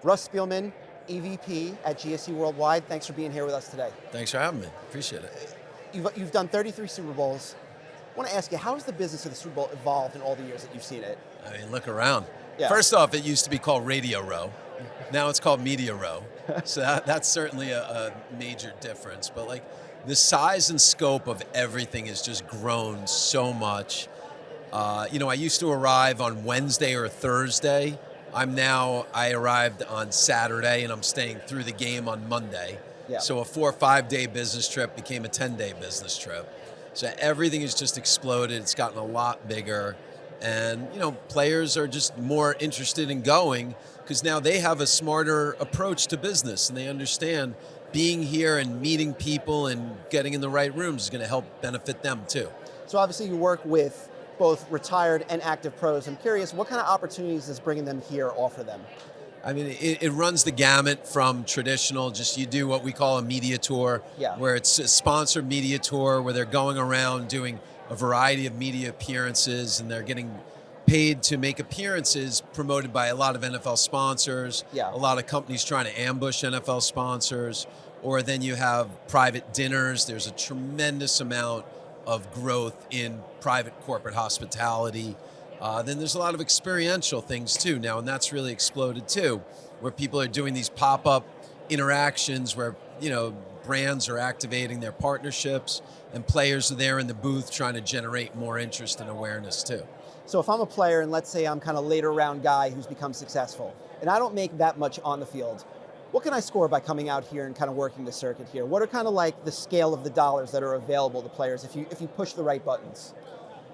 Russ Spielman, EVP at GSC Worldwide. Thanks for being here with us today. Thanks for having me. Appreciate it. You've done 33 Super Bowls. I want to ask you, how has the business of the Super Bowl evolved in all the years that you've seen it? I mean, look around. Yeah. First off, it used to be called Radio Row. Now it's called Media Row. So that's certainly a major difference. But like the size and scope of everything has just grown so much. I used to arrive on Wednesday or Thursday. I arrived on Saturday and I'm staying through the game on Monday. Yeah. So a 4 or 5 day business trip became a 10-day business trip. So everything has just exploded. It's gotten a lot bigger. And, players are just more interested in going because now they have a smarter approach to business and they understand being here and meeting people and getting in the right rooms is going to help benefit them too. So obviously you work with both retired and active pros. I'm curious, what kind of opportunities does bringing them here offer them? I mean, it runs the gamut from traditional, just you do what we call a media tour, where it's a sponsored media tour where they're going around doing a variety of media appearances and they're getting paid to make appearances promoted by a lot of NFL sponsors, a lot of companies trying to ambush NFL sponsors, or then you have private dinners. There's a tremendous amount of growth in private corporate hospitality. Then there's a lot of experiential things too now, and that's really exploded too, where people are doing these pop-up interactions where, brands are activating their partnerships and players are there in the booth trying to generate more interest and awareness too. So if I'm a player and let's say I'm kind of later round guy who's become successful and I don't make that much on the field, what can I score by coming out here and kind of working the circuit here? What are kind of like the scale of the dollars that are available to players if you push the right buttons?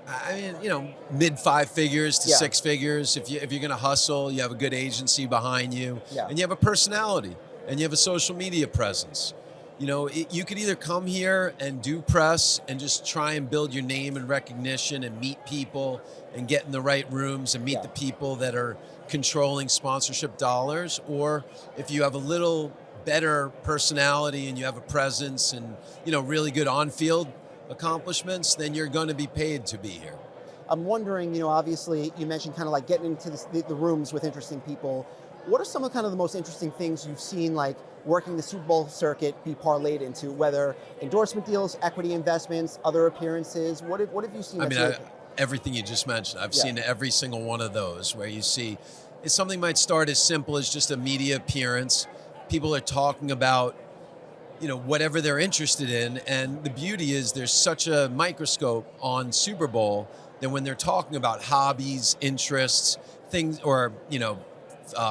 I mean, mid 5 figures to 6 figures. If you're going to hustle, you have a good agency behind you, and you have a personality, and you have a social media presence. You could either come here and do press and just try and build your name and recognition and meet people and get in the right rooms and meet the people that are controlling sponsorship dollars, or if you have a little better personality and you have a presence and really good on-field accomplishments, then you're going to be paid to be here. I'm wondering, obviously you mentioned kind of like getting into the rooms with interesting people. What are some of kind of the most interesting things you've seen, like working the Super Bowl circuit be parlayed into, whether endorsement deals, equity investments, other appearances? What have you seen? Everything you just mentioned, I've seen every single one of those where you see something might start as simple as just a media appearance. People are talking about whatever they're interested in. And the beauty is there's such a microscope on Super Bowl that when they're talking about hobbies, interests, things, or,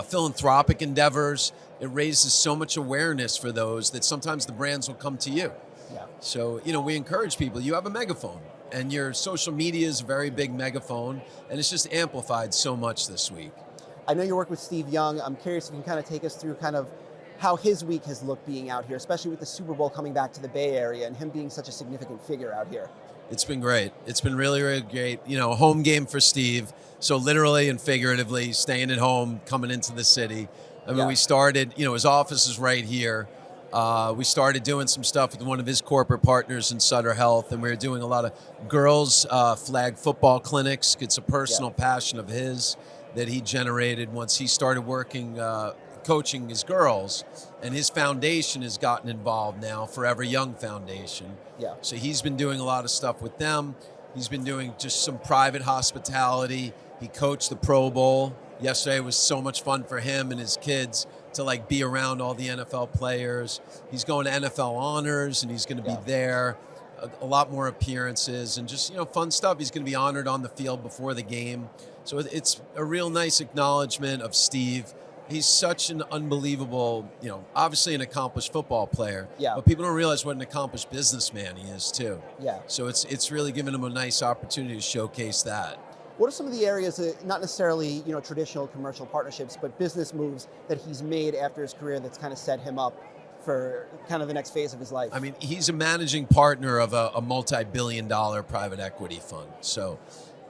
philanthropic endeavors, it raises so much awareness for those that sometimes the brands will come to you. Yeah. So, we encourage people, you have a megaphone and your social media is a very big megaphone and it's just amplified so much this week. I know you work with Steve Young. I'm curious if you can kind of take us through kind of how his week has looked being out here, especially with the Super Bowl coming back to the Bay Area and him being such a significant figure out here. It's been great. It's been really, really great. A home game for Steve. So literally and figuratively staying at home, coming into the city. We started, his office is right here. We started doing some stuff with one of his corporate partners in Sutter Health, and we were doing a lot of girls flag football clinics. It's a personal passion of his that he generated once he started working coaching his girls, and his foundation has gotten involved now, Forever Young Foundation. Yeah. So he's been doing a lot of stuff with them. He's been doing just some private hospitality. He coached the Pro Bowl. Yesterday was so much fun for him and his kids to be around all the NFL players. He's going to NFL honors and he's going to be there. A lot more appearances and just, fun stuff. He's going to be honored on the field before the game. So it's a real nice acknowledgement of Steve. He's such an unbelievable, obviously an accomplished football player, but people don't realize what an accomplished businessman he is too. Yeah. So it's really given him a nice opportunity to showcase that. What are some of the areas, not necessarily traditional commercial partnerships, but business moves that he's made after his career that's kind of set him up for kind of the next phase of his life? I mean, he's a managing partner of a multi-billion-dollar private equity fund. So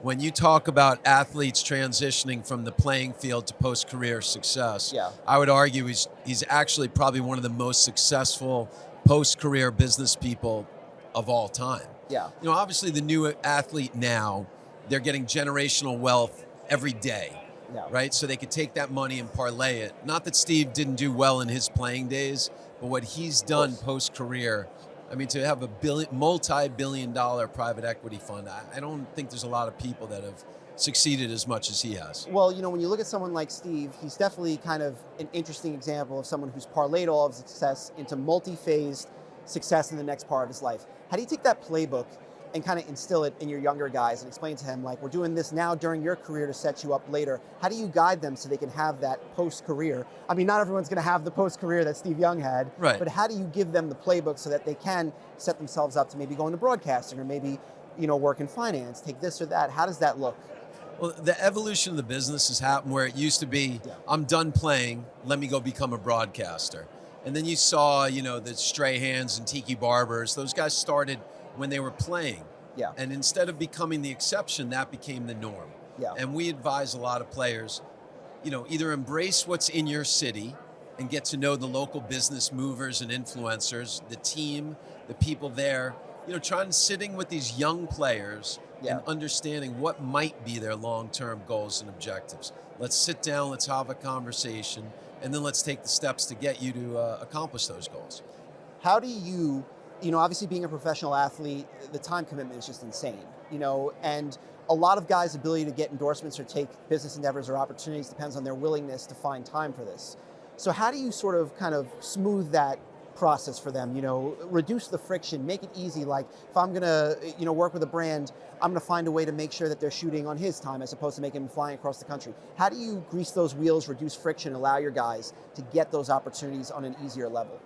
when you talk about athletes transitioning from the playing field to post-career success, I would argue he's actually probably one of the most successful post-career business people of all time. Yeah. Obviously the new athlete now, they're getting generational wealth every day. Yeah. right? So they could take that money and parlay it. Not that Steve didn't do well in his playing days, but what he's done post-career, I mean, to have a multi-billion-dollar private equity fund, I don't think there's a lot of people that have succeeded as much as he has. Well, when you look at someone like Steve, he's definitely kind of an interesting example of someone who's parlayed all of his success into multi-phased success in the next part of his life. How do you take that playbook and kind of instill it in your younger guys and explain to him, like, we're doing this now during your career to set you up later? How do you guide them so they can have that post-career? I mean, not everyone's going to have the post-career that Steve Young had, right? But how do you give them the playbook so that they can set themselves up to maybe go into broadcasting or maybe, work in finance, take this or that? How does that look? Well, the evolution of the business has happened where it used to be, I'm done playing, let me go become a broadcaster. And then you saw, the Strahans and Tiki Barbers, those guys started when they were playing. Yeah. And instead of becoming the exception, that became the norm. Yeah. And we advise a lot of players, either embrace what's in your city and get to know the local business movers and influencers, the team, the people there, sitting with these young players and understanding what might be their long-term goals and objectives. Let's sit down, let's have a conversation, and then let's take the steps to get you to accomplish those goals. How do you, obviously being a professional athlete, the time commitment is just insane, and a lot of guys' ability to get endorsements or take business endeavors or opportunities depends on their willingness to find time for this. So how do you sort of kind of smooth that process for them, reduce the friction, make it easy? Like, if I'm gonna, work with a brand, I'm gonna find a way to make sure that they're shooting on his time as opposed to making him flying across the country. How do you grease those wheels, reduce friction, allow your guys to get those opportunities on an easier level?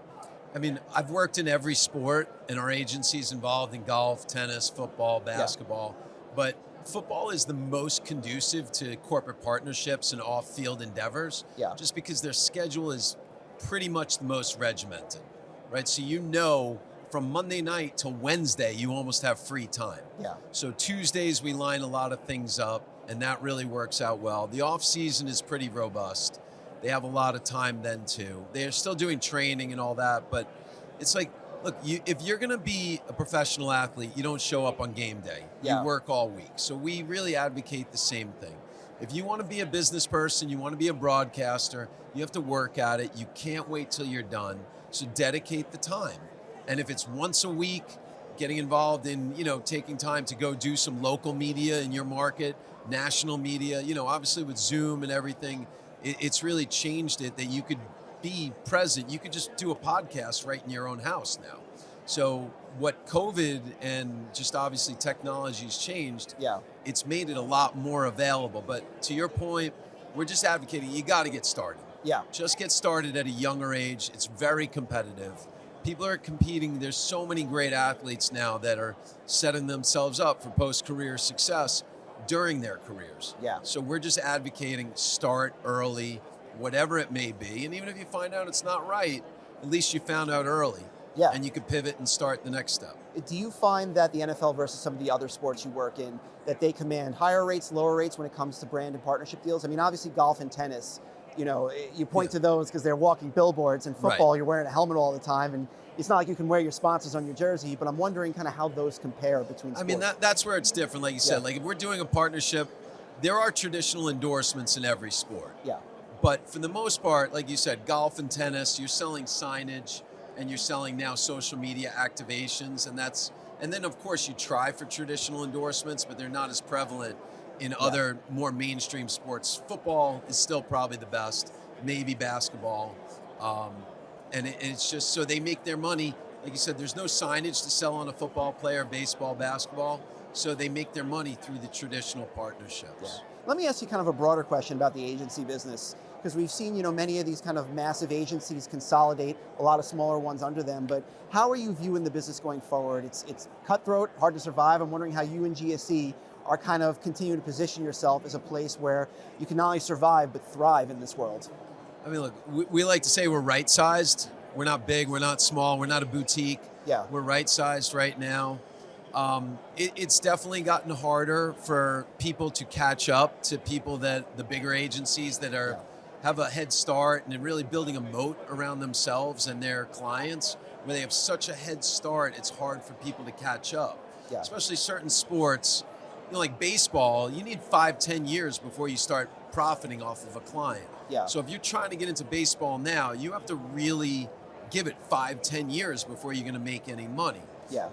I mean, I've worked in every sport, and our agency's involved in golf, tennis, football, basketball, but football is the most conducive to corporate partnerships and off-field endeavors, just because their schedule is pretty much the most regimented, right? So from Monday night till Wednesday, you almost have free time. Yeah. So Tuesdays, we line a lot of things up, and that really works out well. The off-season is pretty robust. They have a lot of time then, too. They're still doing training and all that, but it's like, look, if you're going to be a professional athlete, you don't show up on game day. You work all week. So we really advocate the same thing. If you want to be a business person, you want to be a broadcaster, you have to work at it. You can't wait till you're done. So dedicate the time. And if it's once a week, getting involved in, taking time to go do some local media in your market, national media, obviously with Zoom and everything, it's really changed it that you could be present. You could just do a podcast right in your own house now. So what COVID and just obviously technology's changed, it's made it a lot more available. But to your point, we're just advocating you got to get started. Yeah. Just get started at a younger age. It's very competitive. People are competing. There's so many great athletes now that are setting themselves up for post-career success during their careers. Yeah. So we're just advocating start early, whatever it may be. And even if you find out it's not right, at least you found out early. Yeah. And you could pivot and start the next step. Do you find that the NFL versus some of the other sports you work in, that they command higher rates, lower rates when it comes to brand and partnership deals? I mean, obviously golf and tennis, you point to those because they're walking billboards. And football, you're wearing a helmet all the time, and it's not like you can wear your sponsors on your jersey, but I'm wondering kind of how those compare between sports. I mean, that's where it's different, like you said. Like if we're doing a partnership, there are traditional endorsements in every sport. Yeah. But for the most part, like you said, golf and tennis, you're selling signage and you're selling now social media activations, and then of course you try for traditional endorsements, but they're not as prevalent in other more mainstream sports. Football is still probably the best, maybe basketball. And it's just so they make their money. Like you said, there's no signage to sell on a football player, baseball, basketball. So they make their money through the traditional partnerships. Yeah. Let me ask you kind of a broader question about the agency business, because we've seen, many of these kind of massive agencies consolidate, a lot of smaller ones under them. But how are you viewing the business going forward? It's cutthroat, hard to survive. I'm wondering how you and GSE are kind of continuing to position yourself as a place where you can not only survive, but thrive in this world. I mean, look, we like to say we're right-sized. We're not big, we're not small, we're not a boutique. Yeah. We're right-sized right now. It's definitely gotten harder for people to catch up to people that the bigger agencies that are have a head start and really building a moat around themselves and their clients, where they have such a head start, it's hard for people to catch up. Especially certain sports, like baseball, you need 5-10 years before you start profiting off of a client. Yeah. So if you're trying to get into baseball now, you have to really give it 5-10 years before you're going to make any money. Yeah.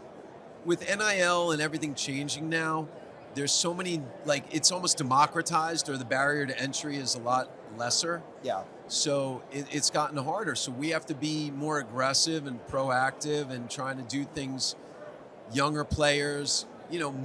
With NIL and everything changing now, there's so many, like, it's almost democratized, or the barrier to entry is a lot lesser. Yeah. So it's gotten harder. So we have to be more aggressive and proactive and trying to do things, younger players,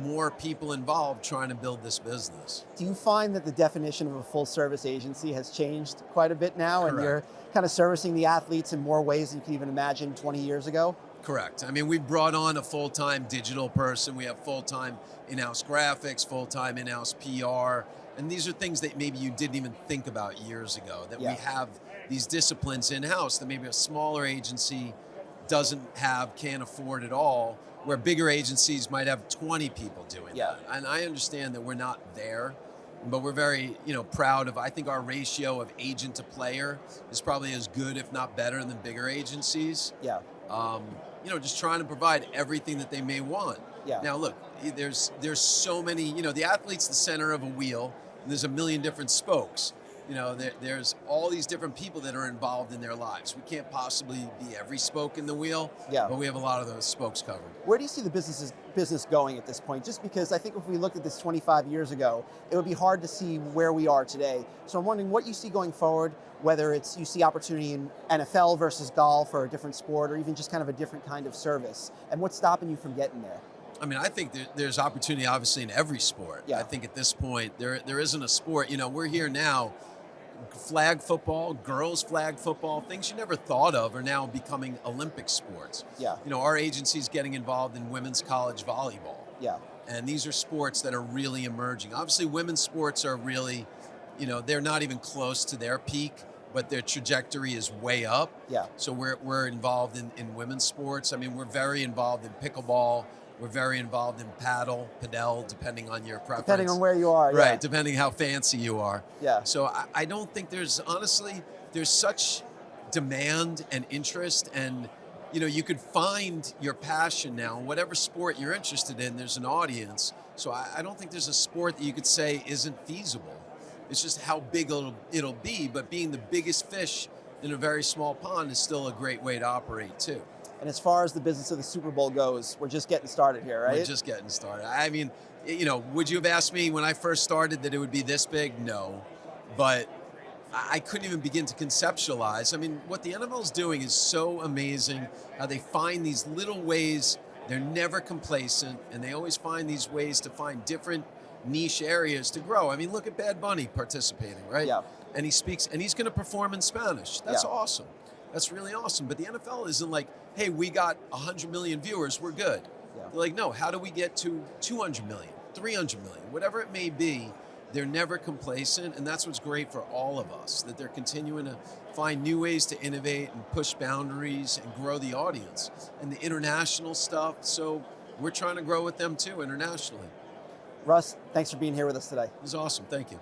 more people involved trying to build this business. Do you find that the definition of a full service agency has changed quite a bit now? Correct. And you're kind of servicing the athletes in more ways than you could even imagine 20 years ago? Correct. I mean, we've brought on a full-time digital person. We have full-time in-house graphics, full-time in-house PR. And these are things that maybe you didn't even think about years ago, that we have these disciplines in-house that maybe a smaller agency can't afford at all, where bigger agencies might have 20 people doing that. And I understand that we're not there, but we're very, proud of, I think our ratio of agent to player is probably as good, if not better, than bigger agencies. Yeah. Just trying to provide everything that they may want. Yeah. Now, look, there's so many, the athlete's the center of a wheel, and there's a million different spokes. There's all these different people that are involved in their lives. We can't possibly be every spoke in the wheel, but we have a lot of those spokes covered. Where do you see the business going at this point? Just because I think if we looked at this 25 years ago, it would be hard to see where we are today. So I'm wondering what you see going forward, whether it's you see opportunity in NFL versus golf or a different sport, or even just kind of a different kind of service, and what's stopping you from getting there? I mean, I think there's opportunity obviously in every sport. Yeah. I think at this point, there isn't a sport, we're here now. Flag football, girls flag football, things you never thought of are now becoming Olympic sports. Yeah. Our agency's getting involved in women's college volleyball. Yeah. And these are sports that are really emerging. Obviously, women's sports are really, they're not even close to their peak, but their trajectory is way up. Yeah. So we're involved in women's sports. I mean, we're very involved in pickleball. We're very involved in padel, depending on your preference. Depending on where you are. Right, depending how fancy you are. Yeah. So I don't think there's such demand and interest, and you could find your passion now. Whatever sport you're interested in, there's an audience. So I don't think there's a sport that you could say isn't feasible. It's just how big it'll be, but being the biggest fish in a very small pond is still a great way to operate too. And as far as the business of the Super Bowl goes, we're just getting started here, right? We're just getting started. I mean, would you have asked me when I first started that it would be this big? No. But I couldn't even begin to conceptualize. I mean, what the NFL's doing is so amazing, how they find these little ways. They're never complacent, and they always find these ways to find different niche areas to grow. I mean, look at Bad Bunny participating, right? Yeah. And he speaks, and he's going to perform in Spanish. That's awesome. That's really awesome. But the NFL isn't like, hey, we got 100 million viewers, we're good. Yeah. They're like, no, how do we get to 200 million, 300 million, whatever it may be? They're never complacent, and that's what's great for all of us, that they're continuing to find new ways to innovate and push boundaries and grow the audience. And the international stuff, so we're trying to grow with them too internationally. Russ, thanks for being here with us today. It was awesome. Thank you.